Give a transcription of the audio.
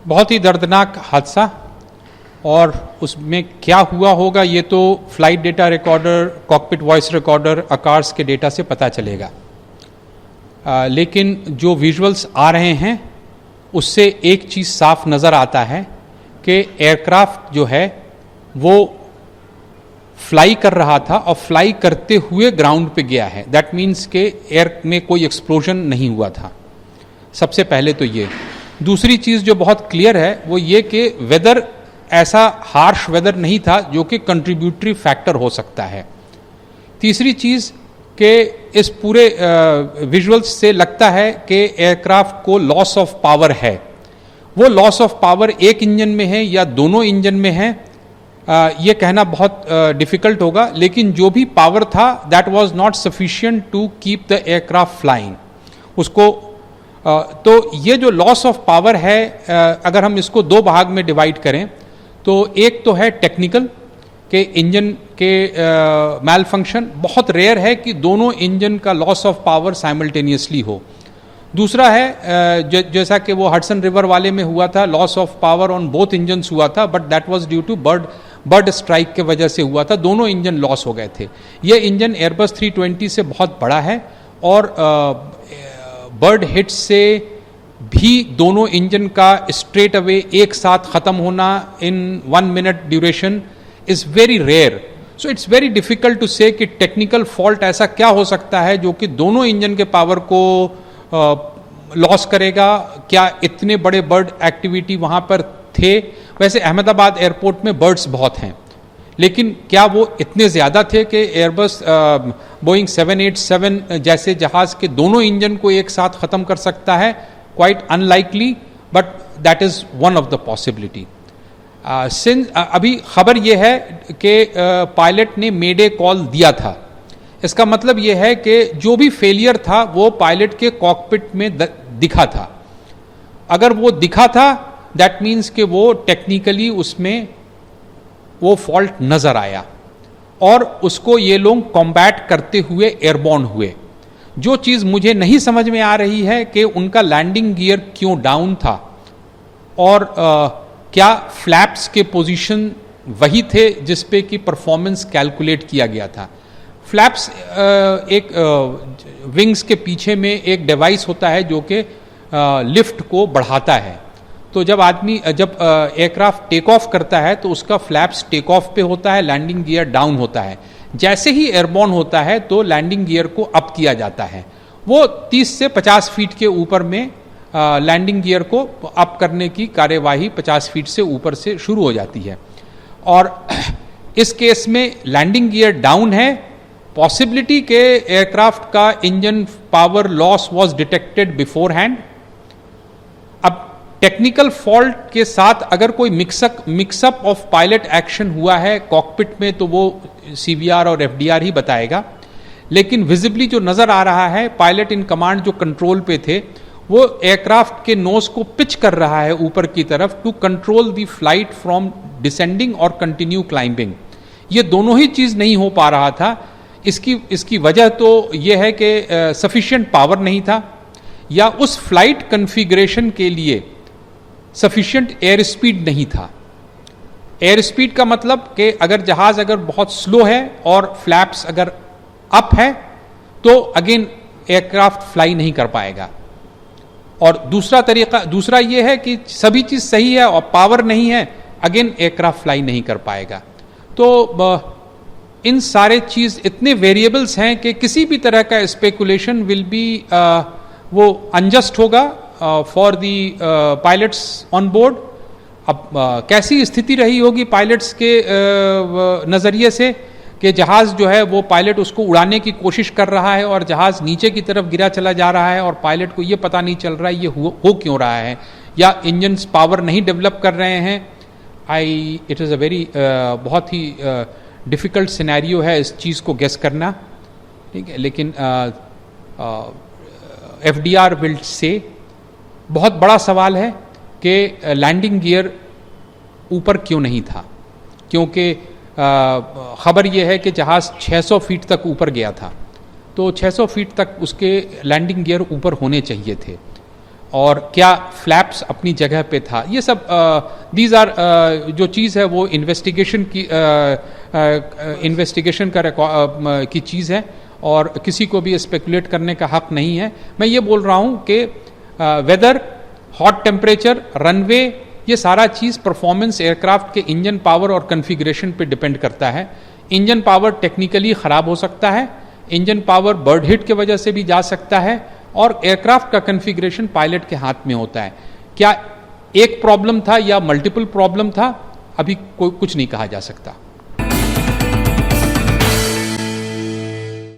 बहुत ही दर्दनाक हादसा, और उसमें क्या हुआ होगा ये तो flight data recorder, cockpit voice recorder, ACARS के डेटा से पता चलेगा। लेकिन जो विजुअल्स आ रहे हैं उससे एक चीज़ साफ नज़र आता है कि एयरक्राफ्ट जो है वो फ्लाई कर रहा था और फ्लाई करते हुए ग्राउंड पे गया है। दैट मीन्स के एयर में कोई एक्सप्लोजन नहीं हुआ था। सबसे पहले तो ये। दूसरी चीज़ जो बहुत क्लियर है वो ये कि वेदर ऐसा हार्श वेदर नहीं था जो कि कंट्रीब्यूटरी फैक्टर हो सकता है। तीसरी चीज़ कि इस पूरे विजुअल्स से लगता है कि एयरक्राफ्ट को लॉस ऑफ पावर है। वो लॉस ऑफ पावर एक इंजन में है या दोनों इंजन में है, ये कहना बहुत डिफिकल्ट होगा, लेकिन जो भी पावर था that was not sufficient to keep the aircraft flying. उसको तो ये जो लॉस ऑफ पावर है, अगर हम इसको दो भाग में डिवाइड करें तो एक तो है टेक्निकल के इंजन के मैल फंक्शन। बहुत रेयर है कि दोनों इंजन का लॉस ऑफ पावर साइमल्टेनियसली हो। दूसरा है जैसा कि वो हडसन रिवर वाले में हुआ था, loss of power on both engines हुआ था, but that was due to bird strike के वजह से हुआ था। दोनों इंजन लॉस हो गए थे। ये इंजन एयरबस 320 से बहुत बड़ा है और बर्ड हिट से भी दोनों इंजन का स्ट्रेट अवे एक साथ खत्म होना in 1 minute duration is very rare. So it's very difficult to say कि टेक्निकल फॉल्ट ऐसा क्या हो सकता है जो कि दोनों इंजन के पावर को लॉस करेगा। क्या इतने बड़े बर्ड एक्टिविटी वहां पर थे? वैसे अहमदाबाद एयरपोर्ट में बर्ड्स बहुत हैं, लेकिन क्या वो इतने ज़्यादा थे कि एयरबस बोइंग 787 जैसे जहाज़ के दोनों इंजन को एक साथ ख़त्म कर सकता है? Quite unlikely, but that is one of the possibility. अभी खबर यह है कि पायलट ने मेडे कॉल दिया था। इसका मतलब यह है कि जो भी फेलियर था वो पायलट के कॉकपिट में दिखा था। अगर वो दिखा था दैट मीन्स कि वो टेक्निकली उसमें वो फॉल्ट नजर आया और उसको ये लोग कॉम्बैट करते हुए एयरबॉर्न हुए। जो चीज़ मुझे नहीं समझ में आ रही है कि उनका लैंडिंग गियर क्यों डाउन था और क्या फ्लैप्स के पोजीशन वही थे जिस पे कि परफॉर्मेंस कैलकुलेट किया गया था। फ्लैप्स एक विंग्स के पीछे में एक डिवाइस होता है जो कि लिफ्ट को बढ़ाता है। तो जब एयरक्राफ्ट टेक ऑफ करता है तो उसका फ्लैप्स टेक ऑफ पे होता है, लैंडिंग गियर डाउन होता है। जैसे ही एयरबॉर्न होता है तो लैंडिंग गियर को अप किया जाता है। वो 30 से 50 फीट के ऊपर में लैंडिंग गियर को अप करने की कार्यवाही 50 फीट से ऊपर से शुरू हो जाती है। और इस केस में लैंडिंग गियर डाउन है। पॉसिबिलिटी के एयरक्राफ्ट का engine power loss was detected before hand. अब टेक्निकल फॉल्ट के साथ अगर कोई मिक्सअप ऑफ पायलट एक्शन हुआ है कॉकपिट में तो वो CVR और FDR ही बताएगा। लेकिन विजिबली जो नजर आ रहा है, पायलट इन कमांड जो कंट्रोल पे थे वो एयरक्राफ्ट के नोज को पिच कर रहा है ऊपर की तरफ to control the flight from descending और कंटिन्यू क्लाइंबिंग। ये दोनों ही चीज नहीं हो पा रहा था। इसकी वजह तो यह है कि सफिशिएंट पावर नहीं था या उस फ्लाइट कन्फिग्रेशन के लिए सफिशिएंट एयर स्पीड नहीं था। एयर स्पीड का मतलब कि अगर जहाज बहुत स्लो है और फ्लैप्स अगर अप है तो अगेन एयरक्राफ्ट फ्लाई नहीं कर पाएगा। और दूसरा यह है कि सभी चीज सही है और पावर नहीं है, अगेन एयरक्राफ्ट फ्लाई नहीं कर पाएगा। तो इन सारे चीज इतने वेरिएबल्स हैं कि किसी भी तरह का स्पेकुलेशन विल बी वो अनजस्ट होगा for the pilots on board. अब कैसी स्थिति रही होगी पायलट्स के नज़रिए से कि जहाज़ जो है वो पायलट उसको उड़ाने की कोशिश कर रहा है और जहाज़ नीचे की तरफ गिरा चला जा रहा है और पायलट को ये पता नहीं चल रहा है ये हो क्यों रहा है, या इंजन्स पावर नहीं डेवलप कर रहे हैं। इट इज़ अ वेरी बहुत ही डिफ़िकल्ट सिनेरियो है इस चीज़ को गेस करना, ठीक है। लेकिन FDR विल से बहुत बड़ा सवाल है कि लैंडिंग गियर ऊपर क्यों नहीं था, क्योंकि खबर यह है कि जहाज़ 600 फीट तक ऊपर गया था, तो 600 फीट तक उसके लैंडिंग गियर ऊपर होने चाहिए थे। और क्या फ्लैप्स अपनी जगह पे था, ये सब दीज आर जो चीज़ है वो इन्वेस्टिगेशन की चीज़ है और किसी को भी स्पेकुलेट करने का हक नहीं है। मैं ये बोल रहा हूँ कि वेदर, हॉट टेम्परेचर, रनवे, ये सारा चीज़ परफॉर्मेंस एयरक्राफ्ट के इंजन पावर और कन्फिग्रेशन पे डिपेंड करता है। इंजन पावर टेक्निकली ख़राब हो सकता है, इंजन पावर बर्ड हिट के वजह से भी जा सकता है, और एयरक्राफ्ट का कन्फिग्रेशन पायलट के हाथ में होता है। क्या एक प्रॉब्लम था या मल्टीपल प्रॉब्लम था, अभी कोई कुछ नहीं कहा जा सकता।